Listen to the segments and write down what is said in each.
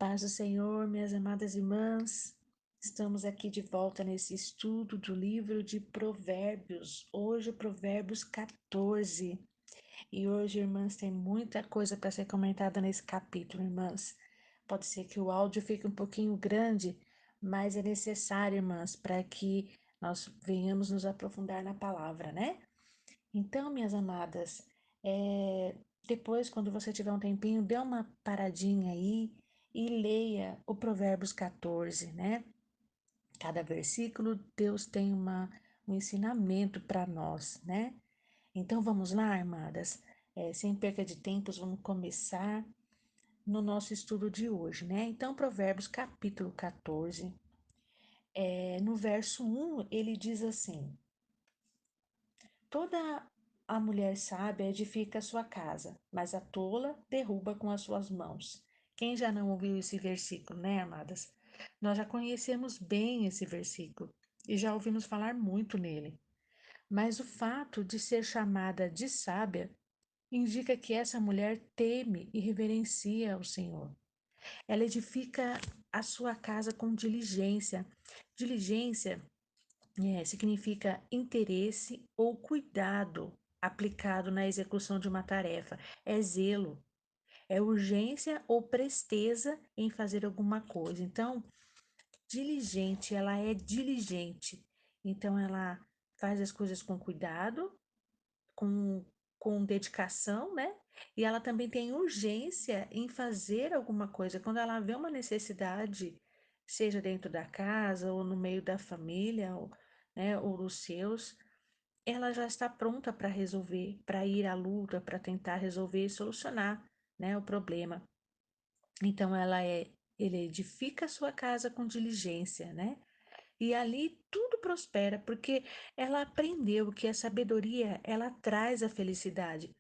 Paz do Senhor, minhas amadas irmãs, estamos aqui de volta nesse estudo do livro de Provérbios. Hoje, Provérbios 14. E hoje, irmãs, tem muita coisa para ser comentada nesse capítulo, irmãs. Pode ser que o áudio fique um pouquinho grande, mas é necessário, irmãs, para que nós venhamos nos aprofundar na palavra, né? Então, minhas amadas, depois, quando você tiver um tempinho, dê uma paradinha aí e leia o Provérbios 14, né? Cada versículo, Deus tem um ensinamento para nós, né? Então, vamos lá, amadas? Sem perca de tempos, vamos começar no nosso estudo de hoje, né? Então, Provérbios capítulo 14, no verso 1, ele diz assim: Toda a mulher sábia edifica a sua casa, mas a tola derruba com as suas mãos. Quem já não ouviu esse versículo, né, amadas? Nós já conhecemos bem esse versículo e já ouvimos falar muito nele. Mas o fato de ser chamada de sábia indica que essa mulher teme e reverencia o Senhor. Ela edifica a sua casa com diligência. Diligência significa interesse ou cuidado aplicado na execução de uma tarefa. É zelo, é urgência ou presteza em fazer alguma coisa. Então, diligente, ela é diligente. Então, ela faz as coisas com cuidado, com, com dedicação, né? E ela também tem urgência em fazer alguma coisa. Quando ela vê uma necessidade, seja dentro da casa ou no meio da família, ou, né, ou dos seus, ela já está pronta para resolver, para ir à luta, para tentar resolver e solucionar, né, o problema. Então ele edifica a sua casa com diligência, né? E ali tudo prospera, porque ela aprendeu que a sabedoria, ela traz a felicidade.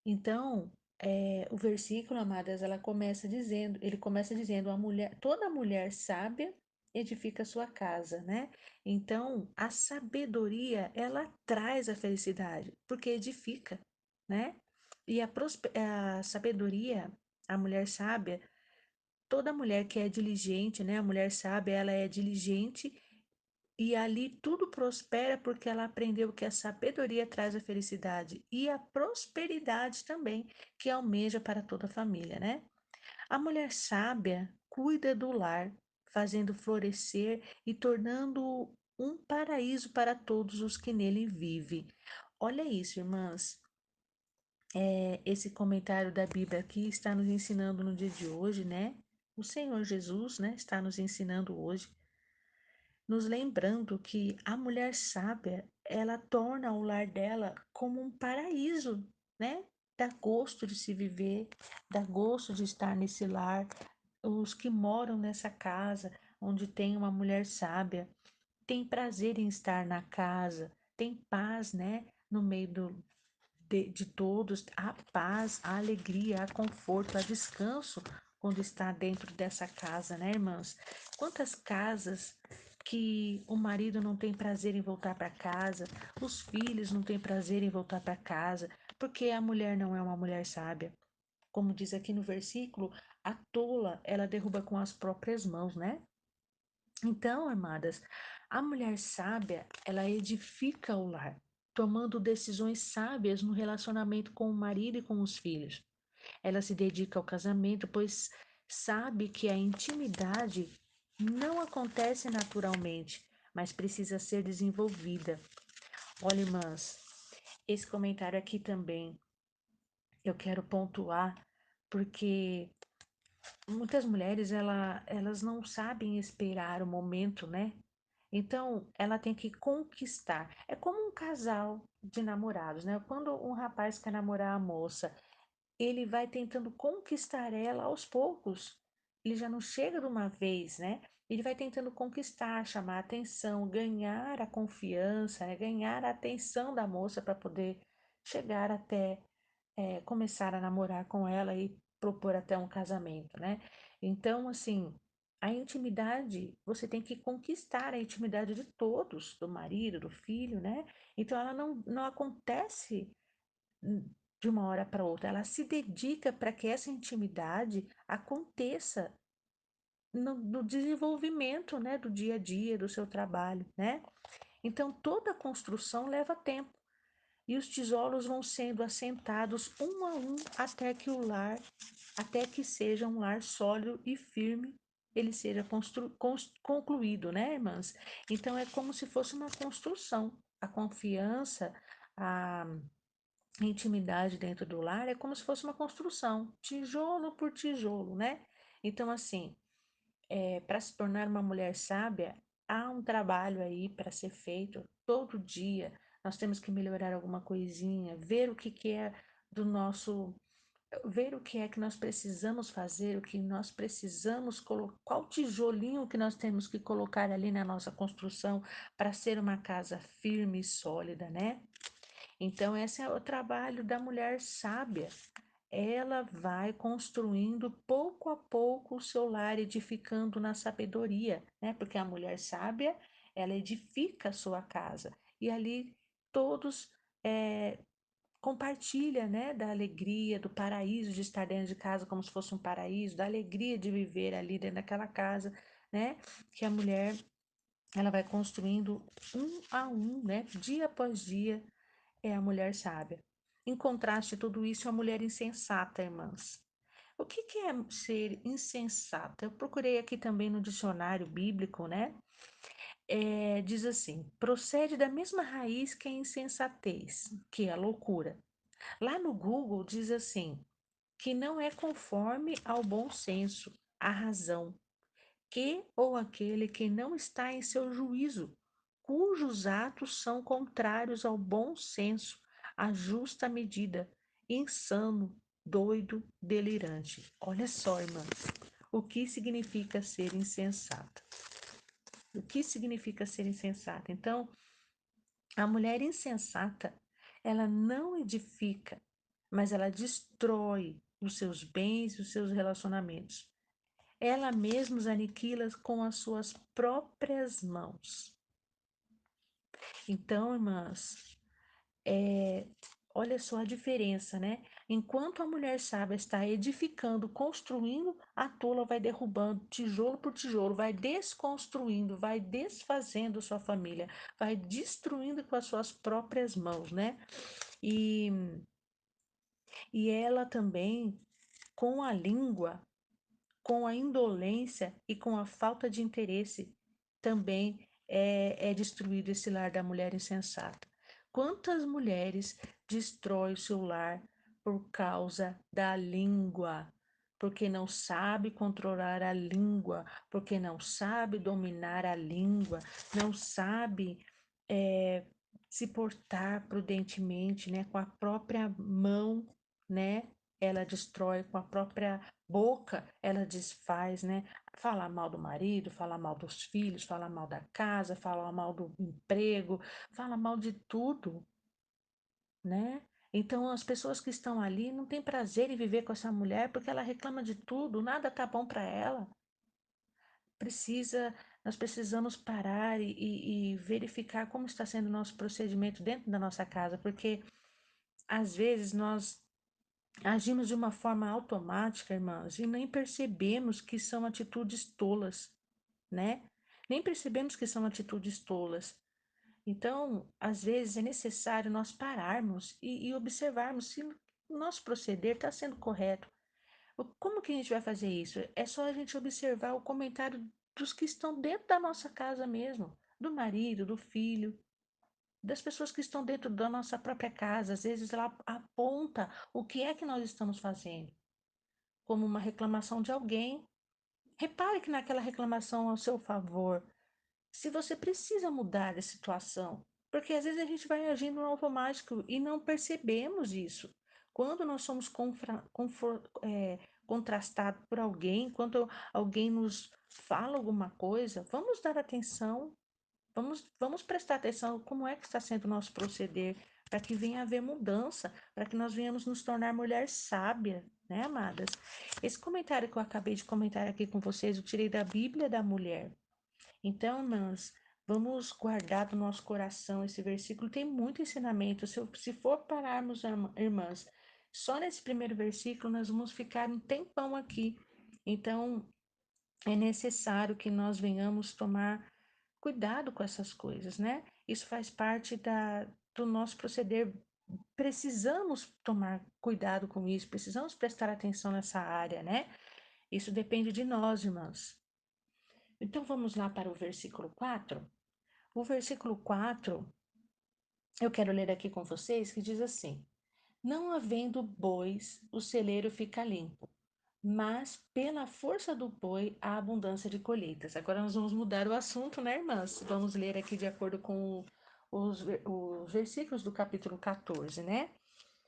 Então, o versículo, amadas, ele começa dizendo, toda mulher sábia edifica sua casa, né? Então, a sabedoria, ela traz a felicidade, porque edifica, né? E a sabedoria, a mulher sábia, toda mulher que é diligente, né? A mulher sábia, ela é diligente e ali tudo prospera porque ela aprendeu que a sabedoria traz a felicidade e a prosperidade também, que almeja para toda a família, né? A mulher sábia cuida do lar, fazendo florescer e tornando um paraíso para todos os que nele vivem. Olha isso, irmãs. Esse comentário da Bíblia aqui está nos ensinando no dia de hoje, né? O Senhor Jesus, né, está nos ensinando hoje nos lembrando que a mulher sábia, ela torna o lar dela como um paraíso, né? Dá gosto de se viver, dá gosto de estar nesse lar. Os que moram nessa casa, onde tem uma mulher sábia, têm prazer em estar na casa, tem paz, né? No meio de todos, a paz, a alegria, a conforto, a descanso quando está dentro dessa casa, né, irmãs? Quantas casas que o marido não tem prazer em voltar para casa, os filhos não têm prazer em voltar para casa, porque a mulher não é uma mulher sábia. Como diz aqui no versículo, a tola, ela derruba com as próprias mãos, né? Então, amadas, a mulher sábia, ela edifica o lar, tomando decisões sábias no relacionamento com o marido e com os filhos. Ela se dedica ao casamento, pois sabe que a intimidade não acontece naturalmente, mas precisa ser desenvolvida. Olha, irmãs, esse comentário aqui também eu quero pontuar, porque muitas mulheres elas não sabem esperar o momento, né? Então, ela tem que conquistar. É como um casal de namorados, né? Quando um rapaz quer namorar a moça, ele vai tentando conquistar ela aos poucos. Ele já não chega de uma vez, né? Ele vai tentando conquistar, chamar a atenção, ganhar a confiança, né? Ganhar a atenção da moça para poder chegar até começar a namorar com ela e propor até um casamento, né? Então, assim, a intimidade, você tem que conquistar a intimidade de todos, do marido, do filho, né? Então, ela não acontece de uma hora para outra, ela se dedica para que essa intimidade aconteça no desenvolvimento, né, do dia a dia, do seu trabalho, né? Então, toda construção leva tempo e os tijolos vão sendo assentados um a um até que seja um lar sólido e firme, ele seja concluído, né, irmãs? Então, é como se fosse uma construção. A confiança, a intimidade dentro do lar é como se fosse uma construção, tijolo por tijolo, né? Então, assim, para se tornar uma mulher sábia, há um trabalho aí para ser feito todo dia. Nós temos que melhorar alguma coisinha, ver o que, que é do nosso, ver o que é que nós precisamos fazer, o que nós precisamos colocar, qual tijolinho que nós temos que colocar ali na nossa construção para ser uma casa firme e sólida, né? Então, esse é o trabalho da mulher sábia. Ela vai construindo pouco a pouco o seu lar, edificando na sabedoria, né? Porque a mulher sábia, ela edifica a sua casa. E ali todos compartilham, né? Da alegria, do paraíso de estar dentro de casa, como se fosse um paraíso, da alegria de viver ali dentro daquela casa, né? Que a mulher, ela vai construindo um a um, né? Dia após dia, é a mulher sábia. Em contraste a tudo isso, é a mulher insensata, irmãs. O que que é ser insensata? Eu procurei aqui também no dicionário bíblico, né? Diz assim: procede da mesma raiz que a insensatez, que é a loucura. Lá no Google diz assim: que não é conforme ao bom senso, à razão, que ou aquele que não está em seu juízo, cujos atos são contrários ao bom senso, à justa medida, insano, doido, delirante. Olha só, irmã, o que significa ser insensata? O que significa ser insensata? Então, a mulher insensata, ela não edifica, mas ela destrói os seus bens e os seus relacionamentos. Ela mesma os aniquila com as suas próprias mãos. Então, irmãs, olha só a diferença, né? Enquanto a mulher sábia está edificando, construindo, a tola vai derrubando tijolo por tijolo, vai desconstruindo, vai desfazendo sua família, vai destruindo com as suas próprias mãos, né? E, e ela também, com a língua, com a indolência e com a falta de interesse, também é destruído esse lar da mulher insensata. Quantas mulheres destroem o seu lar por causa da língua? Porque não sabe controlar a língua, porque não sabe dominar a língua, não sabe é, se portar prudentemente, né, com a própria mão, né? Ela destrói com a própria boca, ela desfaz, né? Falar mal do marido, falar mal dos filhos, falar mal da casa, falar mal do emprego, fala mal de tudo, né? Então, as pessoas que estão ali não têm prazer em viver com essa mulher porque ela reclama de tudo, nada tá bom para ela. Nós precisamos parar e verificar como está sendo o nosso procedimento dentro da nossa casa, porque às vezes nós agimos de uma forma automática, irmãs, e nem percebemos que são atitudes tolas, né? Nem percebemos que são atitudes tolas. Então, às vezes é necessário nós pararmos e observarmos se o nosso proceder está sendo correto. Como que a gente vai fazer isso? É só a gente observar o comentário dos que estão dentro da nossa casa mesmo, do marido, do filho, das pessoas que estão dentro da nossa própria casa. Às vezes ela aponta o que é que nós estamos fazendo, como uma reclamação de alguém. Repare que naquela reclamação ao seu favor, se você precisa mudar a situação, porque às vezes a gente vai agindo no automático e não percebemos isso. Quando nós somos contrastados por alguém, quando alguém nos fala alguma coisa, vamos dar atenção, vamos prestar atenção como é que está sendo o nosso proceder, para que venha haver mudança, para que nós venhamos nos tornar mulher sábia, né, amadas? Esse comentário que eu acabei de comentar aqui com vocês, eu tirei da Bíblia da Mulher. Então, irmãs, vamos guardar do nosso coração esse versículo. Tem muito ensinamento. Se for pararmos, irmãs, só nesse primeiro versículo, nós vamos ficar um tempão aqui. Então, é necessário que nós venhamos tomar cuidado com essas coisas, né? Isso faz parte do nosso proceder. Precisamos tomar cuidado com isso, precisamos prestar atenção nessa área, né? Isso depende de nós, irmãs. Então vamos lá para o versículo 4. O versículo 4, eu quero ler aqui com vocês, que diz assim: Não havendo bois, o celeiro fica limpo, mas pela força do boi há abundância de colheitas. Agora nós vamos mudar o assunto, né, irmãs? Vamos ler aqui de acordo com os versículos do capítulo 14, né?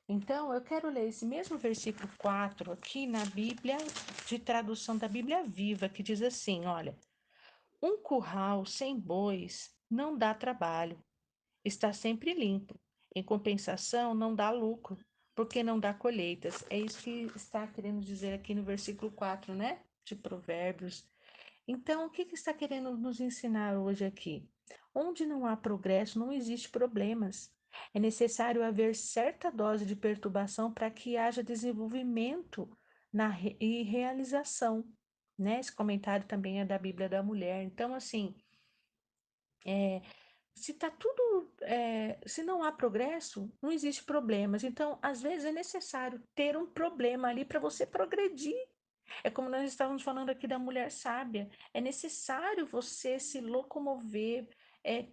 Então, eu quero ler esse mesmo versículo 4 aqui na Bíblia, de tradução da Bíblia Viva, que diz assim: olha, um curral sem bois não dá trabalho, está sempre limpo. Em compensação, não dá lucro, porque não dá colheitas. É isso que está querendo dizer aqui no versículo 4, né? De Provérbios. Então, o que está querendo nos ensinar hoje aqui? Onde não há progresso, não existe problemas. É necessário haver certa dose de perturbação para que haja desenvolvimento e realização. Né? Esse comentário também é da Bíblia da Mulher. Então, assim, é, se tá tudo, se não há progresso, não existe problemas. Então, às vezes é necessário ter um problema ali para você progredir. É como nós estávamos falando aqui da mulher sábia. É necessário você se locomover,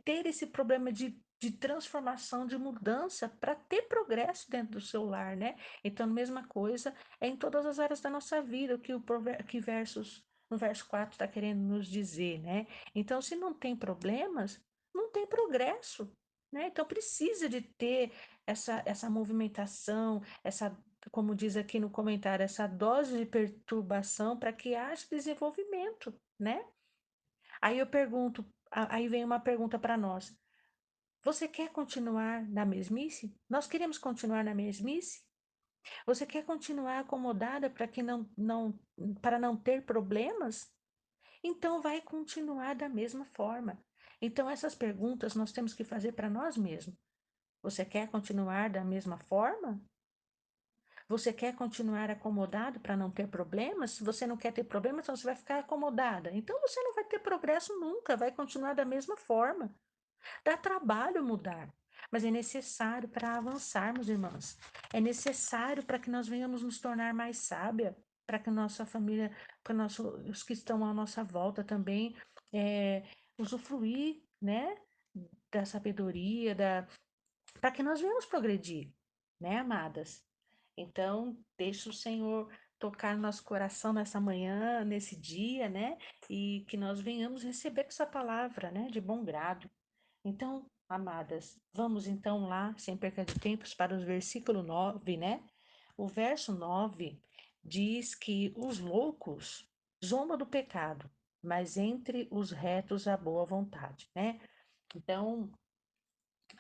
ter esse problema de transformação, de mudança, para ter progresso dentro do seu lar, né? Então, mesma coisa é em todas as áreas da nossa vida, o que no verso 4 está querendo nos dizer, né? Então, se não tem problemas, não tem progresso, né? Então, precisa de ter essa movimentação, como diz aqui no comentário, essa dose de perturbação para que haja desenvolvimento, né? Aí eu pergunto, aí vem uma pergunta para nós. Você quer continuar na mesmice? Nós queremos continuar na mesmice? Você quer continuar acomodada para não ter problemas? Então vai continuar da mesma forma. Então essas perguntas nós temos que fazer para nós mesmos. Você quer continuar da mesma forma? Você quer continuar acomodado para não ter problemas? Se você não quer ter problemas, então você vai ficar acomodada. Então você não vai ter progresso nunca, vai continuar da mesma forma. Dá trabalho mudar, mas é necessário para avançarmos, irmãs. É necessário para que nós venhamos nos tornar mais sábia, para que nossa família, para os que estão à nossa volta também, usufruir, né, da sabedoria, para que nós venhamos progredir, né, amadas? Então, deixa o Senhor tocar no nosso coração nessa manhã, nesse dia, né? E que nós venhamos receber essa palavra, né, de bom grado. Então, amadas, vamos então lá, sem perca de tempos, para o versículo 9, né? O verso 9 diz que os loucos zombam do pecado, mas entre os retos há boa vontade, né? Então,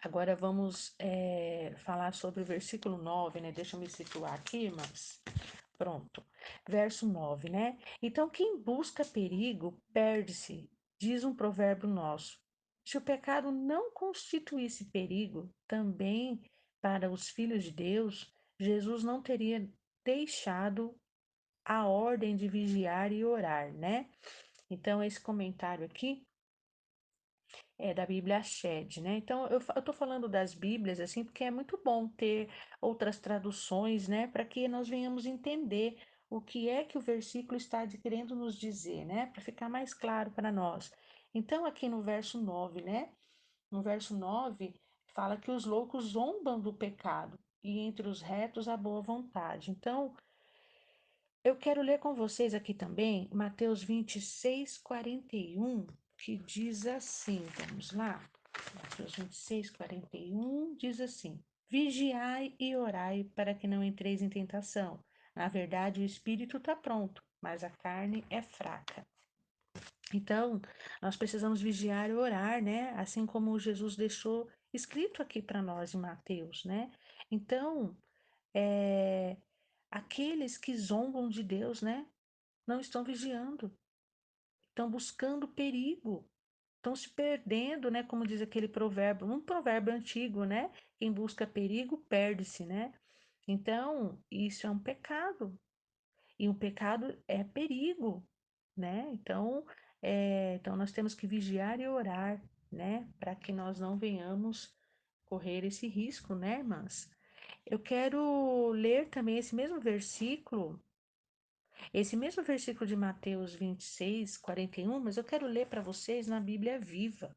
agora vamos falar sobre o versículo 9, né? Deixa eu me situar aqui, irmãs. Pronto. Verso 9, né? Então, quem busca perigo perde-se, diz um provérbio nosso. Se o pecado não constituísse perigo também para os filhos de Deus, Jesus não teria deixado a ordem de vigiar e orar, né? Então, esse comentário aqui é da Bíblia Shed, né? Então, eu tô falando das Bíblias, assim, porque é muito bom ter outras traduções, né? Para que nós venhamos entender o que é que o versículo está querendo nos dizer, né? Para ficar mais claro para nós. Então, aqui no verso 9, né? No verso 9 fala que os loucos zombam do pecado e entre os retos a boa vontade. Então, eu quero ler com vocês aqui também Mateus 26:41, que diz assim, vamos lá. Mateus 26:41 diz assim: Vigiai e orai para que não entreis em tentação. Na verdade, o espírito está pronto, mas a carne é fraca. Então, nós precisamos vigiar e orar, né? Assim como Jesus deixou escrito aqui para nós em Mateus, né? Então, é, aqueles que zombam de Deus, né? Não estão vigiando, estão buscando perigo, estão se perdendo, né? Como diz aquele provérbio, um provérbio antigo, né? Quem busca perigo perde-se, né? Então, isso é um pecado. E um pecado é perigo, né? Então nós temos que vigiar e orar, né? Para que nós não venhamos correr esse risco, né, irmãs? Eu quero ler também esse mesmo versículo de Mateus 26, 41, mas eu quero ler para vocês na Bíblia Viva,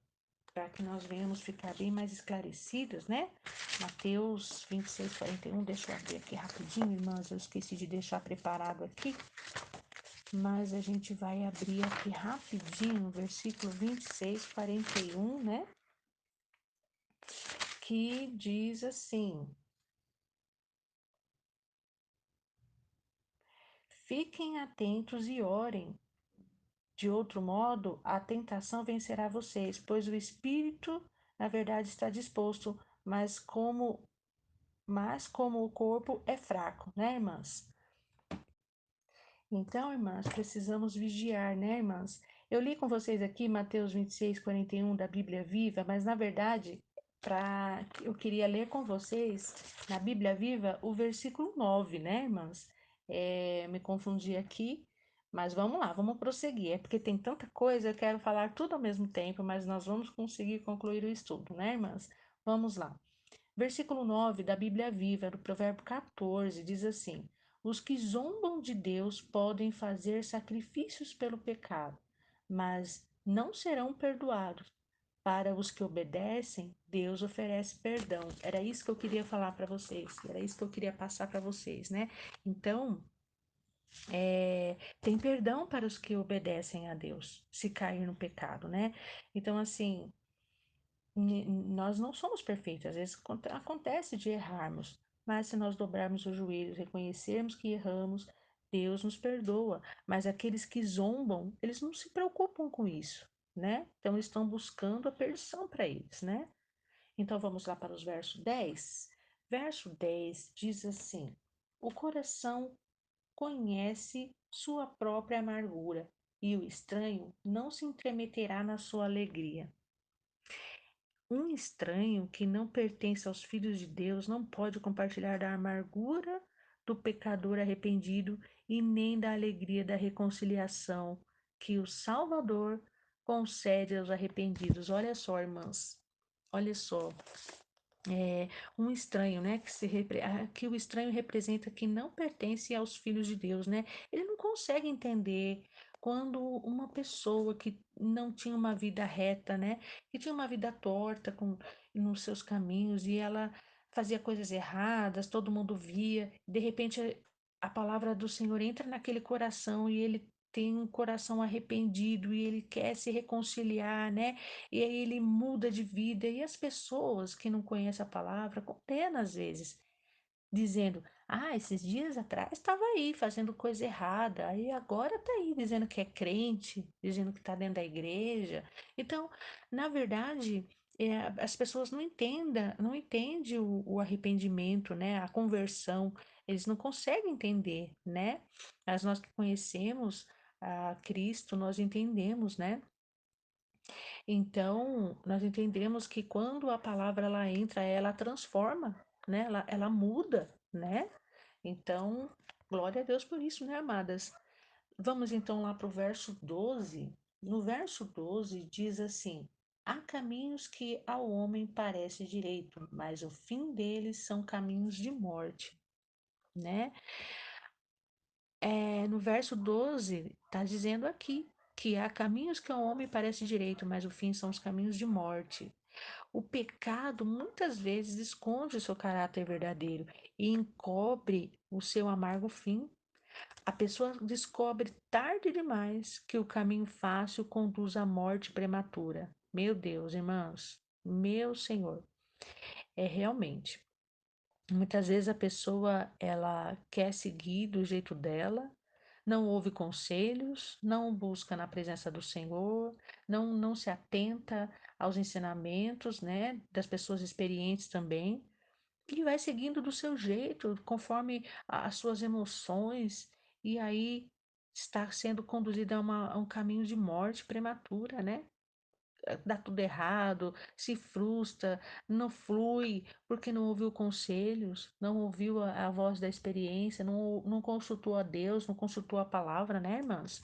para que nós venhamos ficar bem mais esclarecidos, né? Mateus 26, 41, deixa eu abrir aqui rapidinho, irmãs, eu esqueci de deixar preparado aqui, mas a gente vai abrir aqui rapidinho o versículo 26, 41, né? Que diz assim: Fiquem atentos e orem. De outro modo, a tentação vencerá vocês, pois o espírito, na verdade, está disposto, mas como o corpo é fraco, né, irmãs? Então, irmãs, precisamos vigiar, né, irmãs? Eu li com vocês aqui Mateus 26, 41 da Bíblia Viva, mas na verdade, eu queria ler com vocês na Bíblia Viva o versículo 9, né, irmãs? Me confundi aqui, mas vamos lá, vamos prosseguir. É porque tem tanta coisa, eu quero falar tudo ao mesmo tempo, mas nós vamos conseguir concluir o estudo, né, irmãs? Vamos lá. Versículo 9 da Bíblia Viva, do Provérbio 14, diz assim: Os que zombam de Deus podem fazer sacrifícios pelo pecado, mas não serão perdoados. Para os que obedecem, Deus oferece perdão. Era isso que eu queria falar para vocês, era isso que eu queria passar para vocês, né? Então, tem perdão para os que obedecem a Deus, se cair no pecado, né? Então, assim, nós não somos perfeitos, às vezes acontece de errarmos, mas se nós dobrarmos os joelhos, reconhecermos que erramos, Deus nos perdoa. Mas aqueles que zombam, eles não se preocupam com isso, né? Então estão buscando a perdição para eles, né? Então vamos lá para os versos 10. Verso 10 diz assim: O coração conhece sua própria amargura, e o estranho não se intrometerá na sua alegria. Um estranho que não pertence aos filhos de Deus não pode compartilhar da amargura do pecador arrependido e nem da alegria da reconciliação que o Salvador concede aos arrependidos. Olha só, irmãs, olha só, é, um estranho, né, que o estranho representa que não pertence aos filhos de Deus, né? Ele não consegue entender quando uma pessoa que não tinha uma vida reta, né, que tinha uma vida torta nos seus caminhos e ela fazia coisas erradas, todo mundo via, de repente a palavra do Senhor entra naquele coração e ele tem um coração arrependido e ele quer se reconciliar, né? E aí ele muda de vida. E as pessoas que não conhecem a palavra condenam às vezes, dizendo: Ah, esses dias atrás estava aí fazendo coisa errada, aí agora está aí dizendo que é crente, dizendo que está dentro da igreja. Então, na verdade, as pessoas não entendem o arrependimento, né? A conversão, eles não conseguem entender, né? Mas nós que conhecemos a Cristo, nós entendemos, né? Então, nós entendemos que quando a palavra ela entra, ela transforma, né? Ela muda, né? Então, glória a Deus por isso, né, amadas? Vamos então lá para o verso 12. No verso 12 diz assim: Há caminhos que ao homem parece direito, mas o fim deles são caminhos de morte, né? No verso 12 está dizendo aqui que há caminhos que ao homem parece direito, mas o fim são os caminhos de morte. O pecado muitas vezes esconde o seu caráter verdadeiro e encobre o seu amargo fim. A pessoa descobre tarde demais que o caminho fácil conduz à morte prematura. Meu Deus, irmãos, meu Senhor, é realmente. Muitas vezes a pessoa ela quer seguir do jeito dela, não ouve conselhos, não busca na presença do Senhor, não se atenta aos ensinamentos, né, das pessoas experientes também, e vai seguindo do seu jeito, conforme as suas emoções, e aí está sendo conduzida a um caminho de morte prematura, né? Dá tudo errado, se frustra, não flui, porque não ouviu conselhos, não ouviu a voz da experiência, não consultou a Deus, não consultou a palavra, né, irmãs?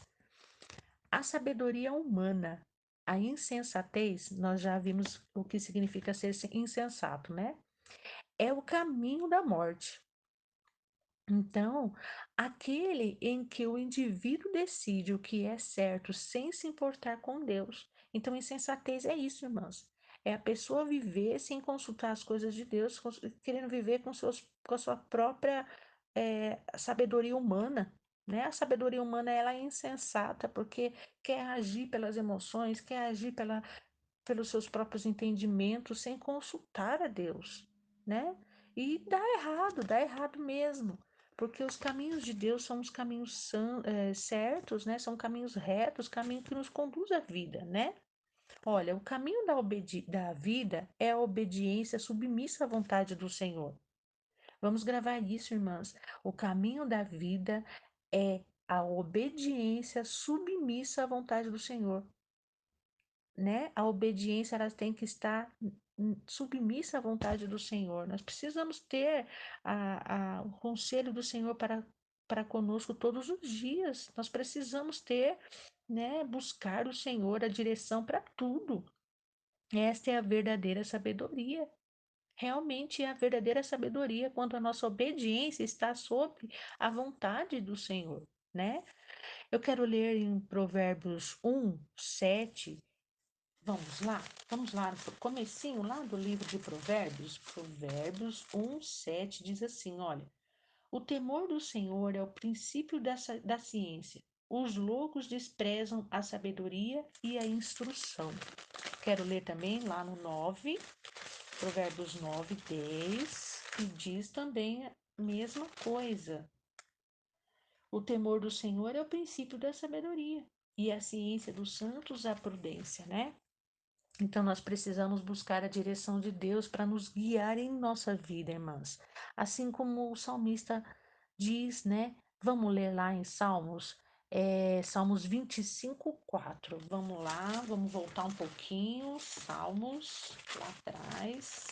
A sabedoria humana, a insensatez, nós já vimos o que significa ser insensato, né? É o caminho da morte. Então, aquele em que o indivíduo decide o que é certo sem se importar com Deus. Então, insensatez é isso, irmãos. É a pessoa viver sem consultar as coisas de Deus, querendo viver com a sua própria sabedoria humana. Né? A sabedoria humana ela é insensata porque quer agir pelas emoções, quer agir pelos seus próprios entendimentos, sem consultar a Deus, né? E dá errado mesmo, porque os caminhos de Deus são os caminhos certos, né? São caminhos retos, caminho que nos conduz à vida, né? Olha, o caminho da vida é a obediência submissa à vontade do Senhor. Vamos gravar isso, irmãs. O caminho da vida é a obediência submissa à vontade do Senhor, né? A obediência ela tem que estar submissa à vontade do Senhor. Nós precisamos ter o conselho do Senhor para conosco todos os dias. Nós precisamos ter, né, buscar o Senhor, a direção para tudo. Esta é a verdadeira sabedoria. Realmente é a verdadeira sabedoria quando a nossa obediência está sob a vontade do Senhor, né? Eu quero ler em Provérbios 1:7. Vamos lá, no comecinho lá do livro de Provérbios, Provérbios 1:7 diz assim, olha, o temor do Senhor é o princípio da ciência, os loucos desprezam a sabedoria e a instrução. Quero ler também lá no 9, Provérbios 9:10, que diz também a mesma coisa. O temor do Senhor é o princípio da sabedoria e a ciência dos santos a prudência, né? Então, nós precisamos buscar a direção de Deus para nos guiar em nossa vida, irmãs. Assim como o salmista diz, né? Vamos ler lá em Salmos, Salmos 25:4. Vamos lá, vamos voltar um pouquinho. Salmos, lá atrás.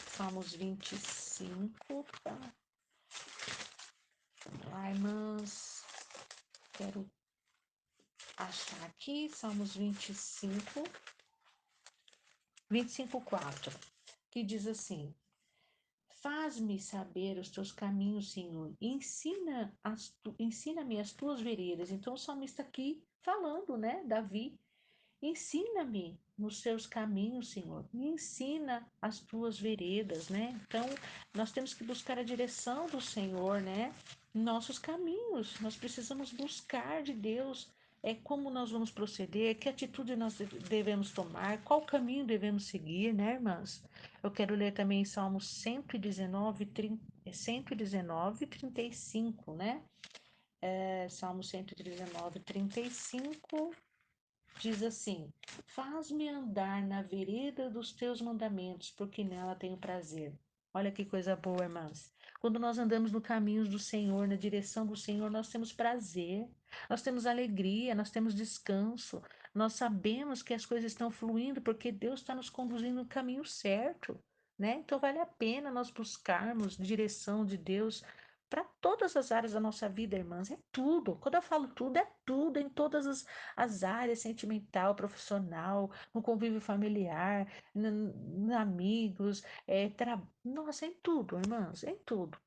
Salmos 25. Tá? Vamos lá, irmãs. Quero achar aqui, Salmos 25:4, que diz assim: Faz-me saber os teus caminhos, Senhor. Ensina-me as tuas veredas. Então, o salmista aqui falando, né, Davi, ensina-me nos seus caminhos, Senhor. Me ensina as tuas veredas, né? Então, nós temos que buscar a direção do Senhor, né? Nossos caminhos. Nós precisamos buscar de Deus como nós vamos proceder, que atitude nós devemos tomar, qual caminho devemos seguir, né, irmãs? Eu quero ler também Salmos 119:35, né? Salmo 119:35 diz assim: Faz-me andar na vereda dos teus mandamentos, porque nela tenho prazer. Olha que coisa boa, irmãs. Quando nós andamos no caminho do Senhor, na direção do Senhor, nós temos prazer, nós temos alegria, nós temos descanso. Nós sabemos que as coisas estão fluindo porque Deus está nos conduzindo no caminho certo, né? Então vale a pena nós buscarmos direção de Deus para todas as áreas da nossa vida, irmãs. É tudo. Quando eu falo tudo, é tudo, em todas as áreas, sentimental, profissional, no convívio familiar, amigos, nossa, em tudo, irmãs, em tudo,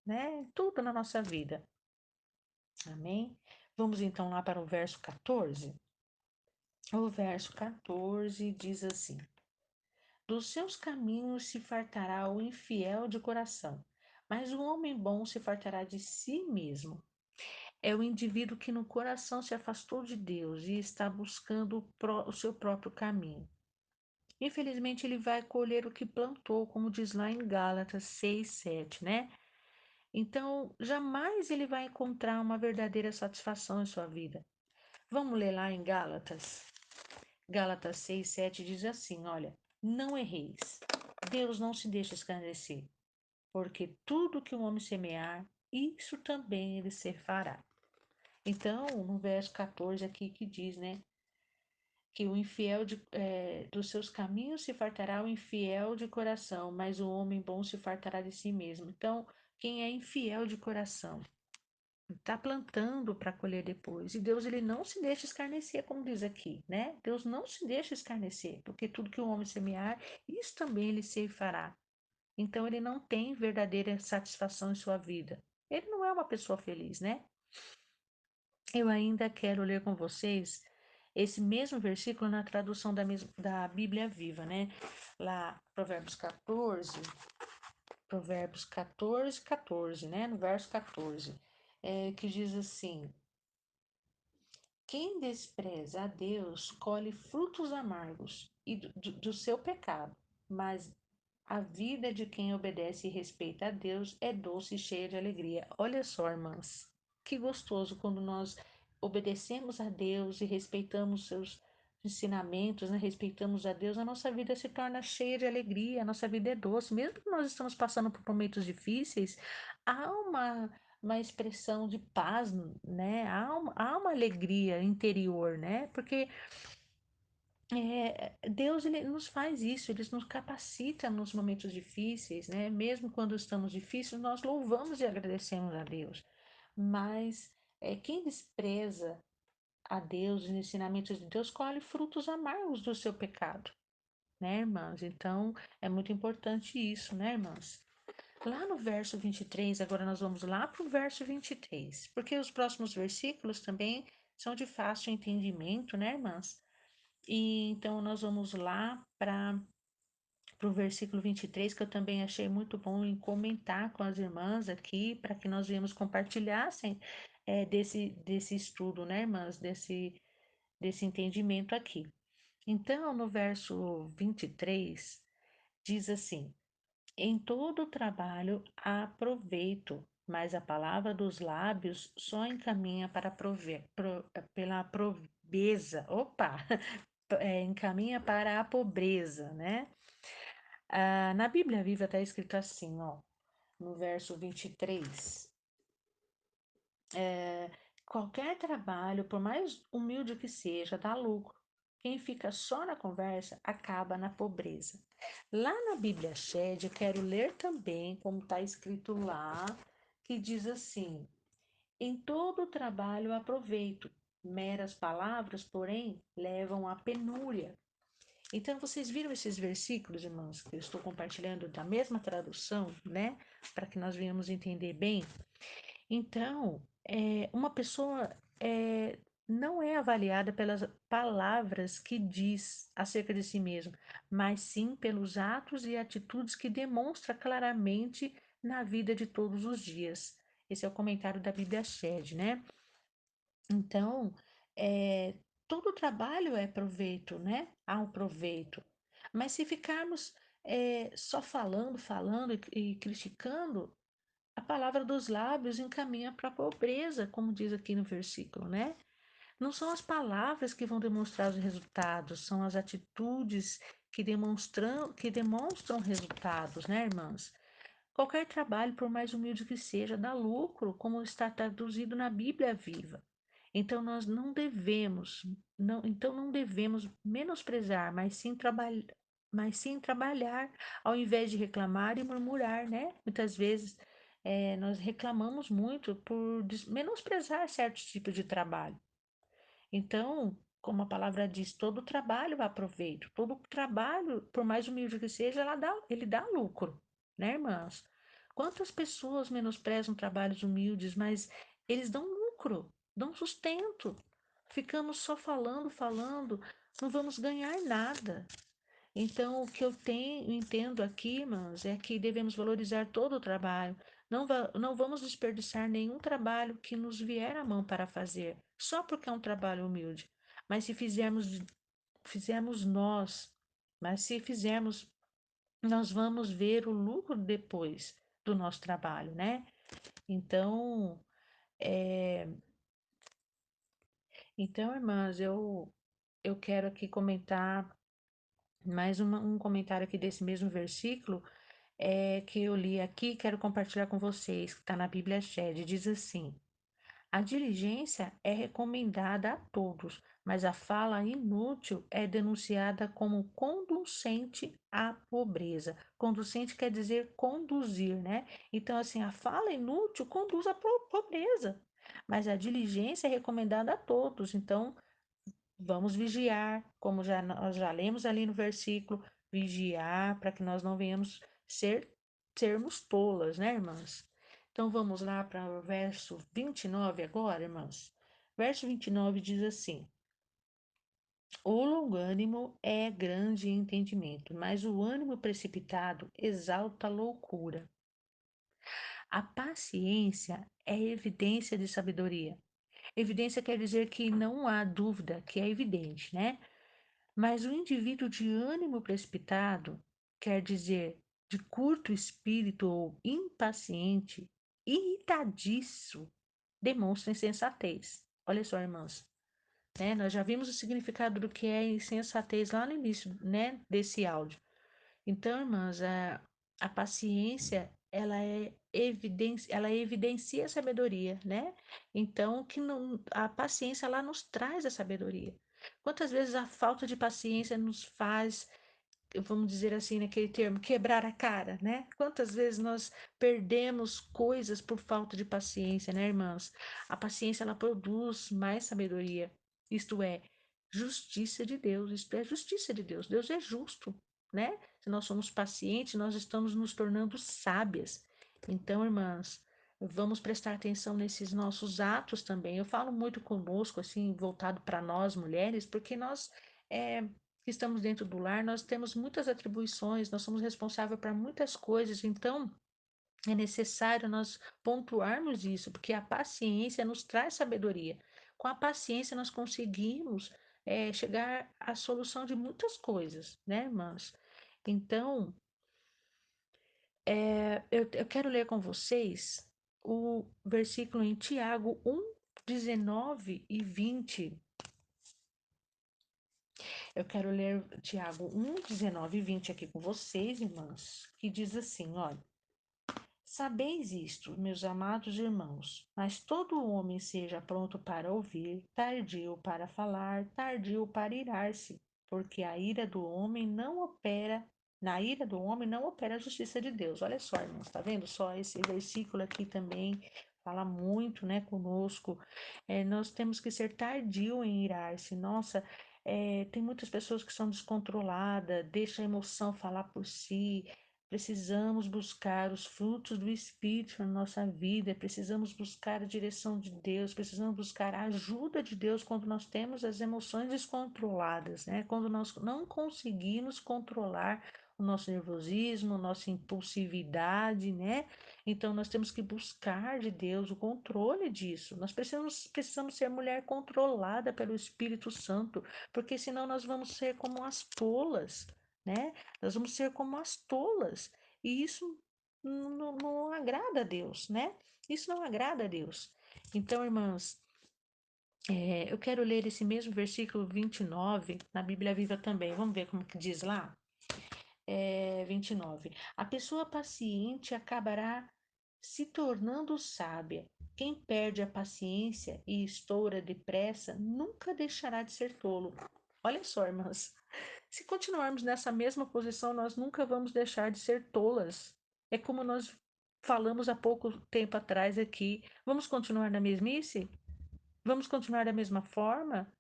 né? Em tudo na nossa vida. Amém? Vamos então lá para o verso 14. O verso 14 diz assim: Dos seus caminhos se fartará o infiel de coração, mas o homem bom se fartará de si mesmo. É o indivíduo que no coração se afastou de Deus e está buscando o seu próprio caminho. Infelizmente, ele vai colher o que plantou, como diz lá em Gálatas 6:7, né? Então, jamais ele vai encontrar uma verdadeira satisfação em sua vida. Vamos ler lá em Gálatas. Gálatas 6:7 diz assim: Olha, não erreis. Deus não se deixa escarnecer, porque tudo que um homem semear, isso também ele se fará. Então, no verso 14 aqui que diz, né? Que o infiel dos seus caminhos se fartará o infiel de coração, mas o homem bom se fartará de si mesmo. Então, quem é infiel de coração? Está plantando para colher depois. E Deus, ele não se deixa escarnecer, como diz aqui, né? Deus não se deixa escarnecer, porque tudo que o homem semear, isso também ele se fará. Então, ele não tem verdadeira satisfação em sua vida. Ele não é uma pessoa feliz, né? Eu ainda quero ler com vocês esse mesmo versículo na tradução da Bíblia Viva, né? Lá, Provérbios 14, 14, né? No verso 14, que diz assim: quem despreza a Deus colhe frutos amargos e do seu pecado, mas a vida de quem obedece e respeita a Deus é doce e cheia de alegria. Olha só, irmãs, que gostoso quando nós obedecemos a Deus e respeitamos seus ensinamentos, né? Respeitamos a Deus, a nossa vida se torna cheia de alegria, a nossa vida é doce. Mesmo que nós estamos passando por momentos difíceis, há uma expressão de paz, né? Há uma alegria interior, né? Porque Deus ele nos faz isso, ele nos capacita nos momentos difíceis, né? Mesmo quando estamos difíceis, nós louvamos e agradecemos a Deus. Mas quem despreza a Deus, os ensinamentos de Deus, colhe frutos amargos do seu pecado, né, irmãs? Então, é muito importante isso, né, irmãs? Lá no verso 23, agora nós vamos lá para o verso 23, porque os próximos versículos também são de fácil entendimento, né, irmãs? E então nós vamos lá para o versículo 23, que eu também achei muito bom em comentar com as irmãs aqui, para que nós viemos compartilhassem desse estudo, né, irmãs? Desse entendimento aqui. Então, no verso 23, diz assim: em todo trabalho há proveito, mas a palavra dos lábios só encaminha pela pobreza. Opa! Encaminha para a pobreza, né? Na Bíblia Viva está escrito assim, ó, no verso 23. Qualquer trabalho, por mais humilde que seja, dá lucro. Quem fica só na conversa acaba na pobreza. Lá na Bíblia Shed, eu quero ler também, como está escrito lá, que diz assim: em todo trabalho aproveito, meras palavras, porém, levam à penúria. Então, vocês viram esses versículos, irmãos, que eu estou compartilhando da mesma tradução, né? Para que nós venhamos entender bem. Então, uma pessoa não é avaliada pelas palavras que diz acerca de si mesmo, mas sim pelos atos e atitudes que demonstra claramente na vida de todos os dias. Esse é o comentário da Bíblia Shed, né? Então, é, todo trabalho é proveito, né? Há um proveito. Mas se ficarmos só falando e criticando, a palavra dos lábios encaminha para a pobreza, como diz aqui no versículo, né? Não são as palavras que vão demonstrar os resultados, são as atitudes que demonstram resultados, né, irmãs? Qualquer trabalho, por mais humilde que seja, dá lucro, como está traduzido na Bíblia Viva. Então nós não devemos menosprezar, mas sim trabalhar, ao invés de reclamar e murmurar, né? Muitas vezes nós reclamamos muito por menosprezar certos tipos de trabalho. Então, como a palavra diz, todo trabalho há proveito, todo trabalho, por mais humilde que seja, ele dá lucro, né, irmãs? Quantas pessoas menosprezam trabalhos humildes, mas eles dão lucro, dão sustento. Ficamos só falando, falando, não vamos ganhar nada. Então, o que entendo aqui, irmãos, é que devemos valorizar todo o trabalho. Não vamos desperdiçar nenhum trabalho que nos vier à mão para fazer, só porque é um trabalho humilde. Mas se fizermos nós, mas se fizermos, nós vamos ver o lucro depois do nosso trabalho, né? Então, é, então, irmãs, eu quero aqui comentar mais um comentário aqui desse mesmo versículo que eu li aqui, quero compartilhar com vocês, que está na Bíblia Shed, diz assim: a diligência é recomendada a todos, mas a fala inútil é denunciada como conducente à pobreza. Conducente quer dizer conduzir, né? Então, assim, a fala inútil conduz à pobreza. mas a diligência é recomendada a todos. Então, vamos vigiar, como nós já lemos ali no versículo, vigiar para que nós não venhamos sermos tolas, né, irmãs? Então vamos lá para o verso 29 agora, irmãs. Verso 29 diz assim: O longânimo é grande em entendimento, mas o ânimo precipitado exalta a loucura. A paciência é evidência de sabedoria. Evidência quer dizer que não há dúvida, que é evidente, né? Mas o indivíduo de ânimo precipitado, quer dizer, de curto espírito ou impaciente, irritadiço, demonstra insensatez. Olha só, irmãos, né? Nós já vimos o significado do que é insensatez lá no início, né, desse áudio. Então, irmãs, a paciência, ela evidencia a sabedoria, né? Então, que não, a paciência, ela nos traz a sabedoria. Quantas vezes a falta de paciência nos faz, vamos dizer assim, naquele termo, quebrar a cara, né? Quantas vezes nós perdemos coisas por falta de paciência, né, irmãos? A paciência, ela produz mais sabedoria, isto é, justiça de Deus, isto é, justiça de Deus. Deus é justo, né? Se nós somos pacientes, nós estamos nos tornando sábias. Então, irmãs, vamos prestar atenção nesses nossos atos também. Eu falo muito conosco, assim, voltado para nós mulheres, porque nós. É, que estamos dentro do lar, nós temos muitas atribuições, nós somos responsáveis por muitas coisas, então é necessário nós pontuarmos isso, porque a paciência nos traz sabedoria. Com a paciência nós conseguimos chegar à solução de muitas coisas, né, irmãs? Então, eu quero ler com vocês o versículo em Tiago 1, 19 e 20. Eu quero ler Tiago 1, 19 e 20 aqui com vocês, irmãs, que diz assim, olha. Sabeis isto, meus amados irmãos, mas todo homem seja pronto para ouvir, tardio para falar, tardio para irar-se, porque a ira do homem não opera, na ira do homem não opera a justiça de Deus. Olha só, irmãos, tá vendo? Só esse versículo aqui também fala muito, né, conosco. Nós temos que ser tardio em irar-se. Nossa, tem muitas pessoas que são descontroladas, deixa a emoção falar por si. Precisamos buscar os frutos do Espírito na nossa vida, precisamos buscar a direção de Deus, precisamos buscar a ajuda de Deus quando nós temos as emoções descontroladas, né? Quando nós não conseguimos controlar o nosso nervosismo, nossa impulsividade, né? Então nós temos que buscar de Deus o controle disso. Nós precisamos ser mulher controlada pelo Espírito Santo, porque senão nós vamos ser como as tolas, né? Nós vamos ser como as tolas. E isso não agrada a Deus, né? Isso não agrada a Deus. Então, irmãs, eu quero ler esse mesmo versículo 29 na Bíblia Viva também. Vamos ver como que diz lá? 29. A pessoa paciente acabará se tornando sábia. Quem perde a paciência e estoura depressa nunca deixará de ser tolo. Olha só, irmãs. Se continuarmos nessa mesma posição, nós nunca vamos deixar de ser tolas. É como nós falamos há pouco tempo atrás aqui. Vamos continuar na mesmice? Vamos continuar da mesma forma?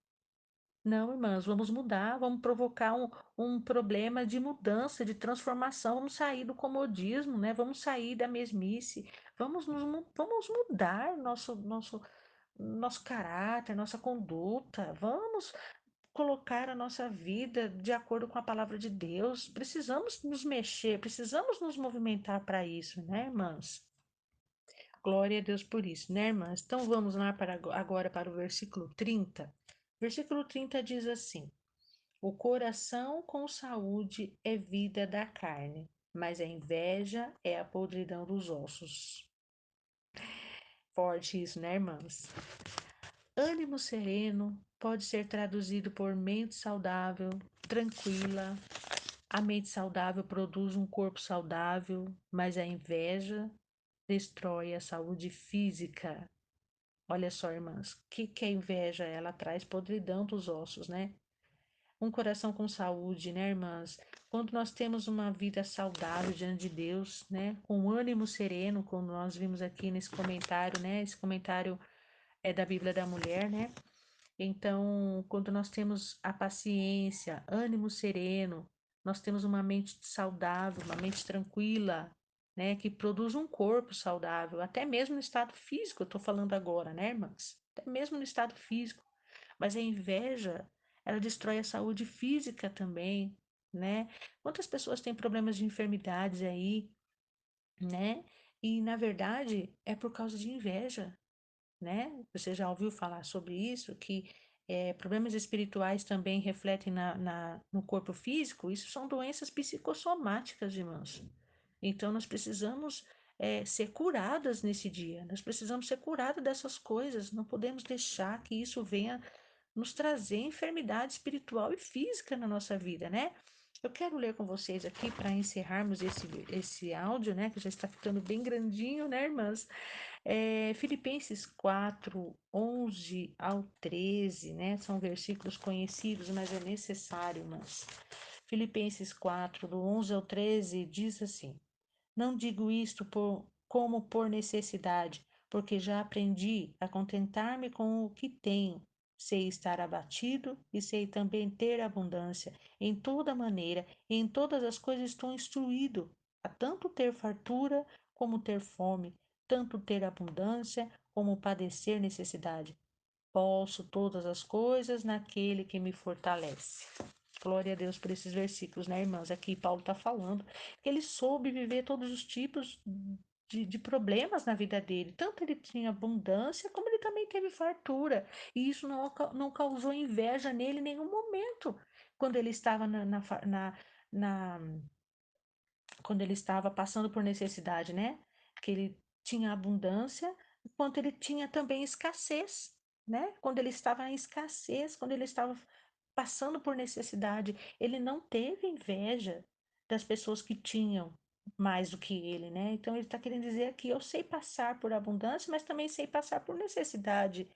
Não, irmãs, vamos mudar, vamos provocar um problema de mudança, de transformação, vamos sair do comodismo, né? Vamos sair da mesmice, vamos mudar nosso caráter, nossa conduta, vamos colocar a nossa vida de acordo com a palavra de Deus. Precisamos nos mexer, precisamos nos movimentar para isso, né, irmãs? Glória a Deus por isso, né, irmãs? Então vamos lá agora para o versículo 30. Versículo 30 diz assim: O coração com saúde é vida da carne, mas a inveja é a podridão dos ossos. Forte isso, né, irmãs? Ânimo sereno pode ser traduzido por mente saudável, tranquila. A mente saudável produz um corpo saudável, mas a inveja destrói a saúde física. Olha só, irmãs, o que é inveja? Ela traz podridão dos ossos, né? Um coração com saúde, né, irmãs? Quando nós temos uma vida saudável diante de Deus, né, com ânimo sereno, como nós vimos aqui nesse comentário, né, esse comentário é da Bíblia da Mulher, né? Então, quando nós temos a paciência, ânimo sereno, nós temos uma mente saudável, uma mente tranquila, né, que produz um corpo saudável, até mesmo no estado físico, eu estou falando agora, né, irmãs? Até mesmo no estado físico. Mas a inveja, ela destrói a saúde física também, né? Quantas pessoas têm problemas de enfermidades aí, né? E na verdade é por causa de inveja, né? Você já ouviu falar sobre isso, que problemas espirituais também refletem no corpo físico? Isso são doenças psicossomáticas, irmãos. Então, nós precisamos ser curadas nesse dia, nós precisamos ser curadas dessas coisas, não podemos deixar que isso venha nos trazer enfermidade espiritual e física na nossa vida, né? Eu quero ler com vocês aqui para encerrarmos esse áudio, né? Que já está ficando bem grandinho, né, irmãs? Filipenses 4, 11 ao 13, né? São versículos conhecidos, mas é necessário, mas Filipenses 4, do 11 ao 13, diz assim: Não digo isto como por necessidade, porque já aprendi a contentar-me com o que tenho. Sei estar abatido e sei também ter abundância. Em toda maneira, e em todas as coisas estou instruído, a tanto ter fartura como ter fome, tanto ter abundância como padecer necessidade. Posso todas as coisas naquele que me fortalece. Glória a Deus por esses versículos, né, irmãs? Aqui Paulo está falando que ele soube viver todos os tipos de problemas na vida dele. Tanto ele tinha abundância, como ele também teve fartura. E isso não causou inveja nele em nenhum momento, quando ele estava na quando ele estava passando por necessidade, né? Que ele tinha abundância, enquanto ele tinha também escassez, né? Quando ele estava em escassez, quando ele estava passando por necessidade, ele não teve inveja das pessoas que tinham mais do que ele, né? Então ele está querendo dizer aqui, eu sei passar por abundância, mas também sei passar por necessidade,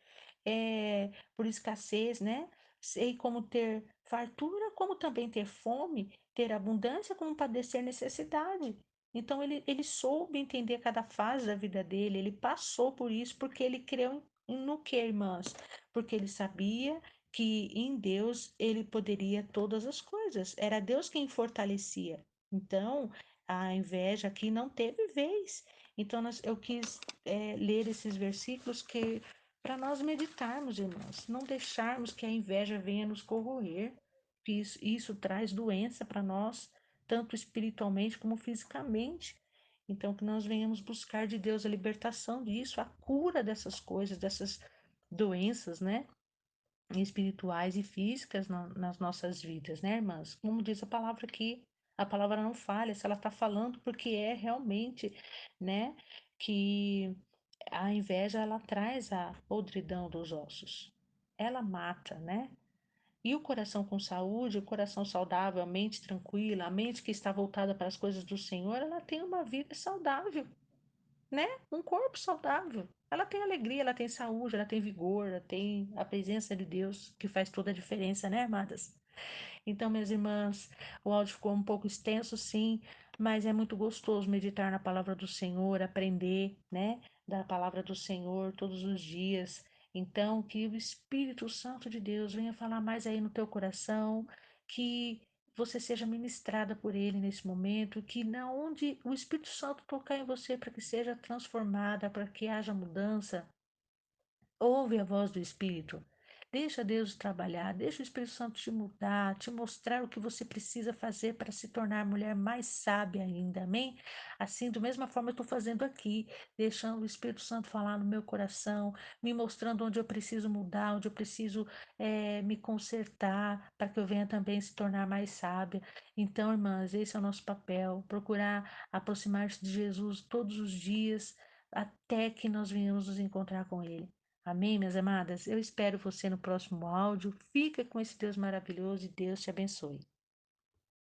por escassez, né? Sei como ter fartura, como também ter fome, ter abundância, como padecer necessidade. Então ele soube entender cada fase da vida dele, ele passou por isso porque ele creu no que, irmãs? Porque ele sabia que em Deus ele poderia todas as coisas. Era Deus quem fortalecia. Então, a inveja aqui não teve vez. Então, eu quis ler esses versículos que para nós meditarmos, irmãos, não deixarmos que a inveja venha nos corroer, que isso traz doença para nós, tanto espiritualmente como fisicamente. Então, que nós venhamos buscar de Deus a libertação disso, a cura dessas coisas, dessas doenças, né? Espirituais e físicas nas nossas vidas, né, irmãs? Como diz a palavra aqui, a palavra não falha, se ela está falando, porque é realmente, né, que a inveja ela traz a podridão dos ossos, ela mata, né? E o coração com saúde, o coração saudável, a mente tranquila, a mente que está voltada para as coisas do Senhor, ela tem uma vida saudável, né? Um corpo saudável. Ela tem alegria, ela tem saúde, ela tem vigor, ela tem a presença de Deus, que faz toda a diferença, né, amadas? Então, minhas irmãs, o áudio ficou um pouco extenso, sim, mas é muito gostoso meditar na palavra do Senhor, aprender, né, da palavra do Senhor todos os dias. Então, que o Espírito Santo de Deus venha falar mais aí no teu coração, que você seja ministrada por ele nesse momento, que na onde o Espírito Santo tocar em você para que seja transformada, para que haja mudança, ouve a voz do Espírito. Deixa Deus trabalhar, deixa o Espírito Santo te mudar, te mostrar o que você precisa fazer para se tornar mulher mais sábia ainda, amém? Assim, da mesma forma eu estou fazendo aqui, deixando o Espírito Santo falar no meu coração, me mostrando onde eu preciso mudar, onde eu preciso me consertar, para que eu venha também se tornar mais sábia. Então, irmãs, esse é o nosso papel, procurar aproximar-se de Jesus todos os dias, até que nós venhamos nos encontrar com Ele. Amém, minhas amadas? Eu espero você no próximo áudio. Fica com esse Deus maravilhoso e Deus te abençoe.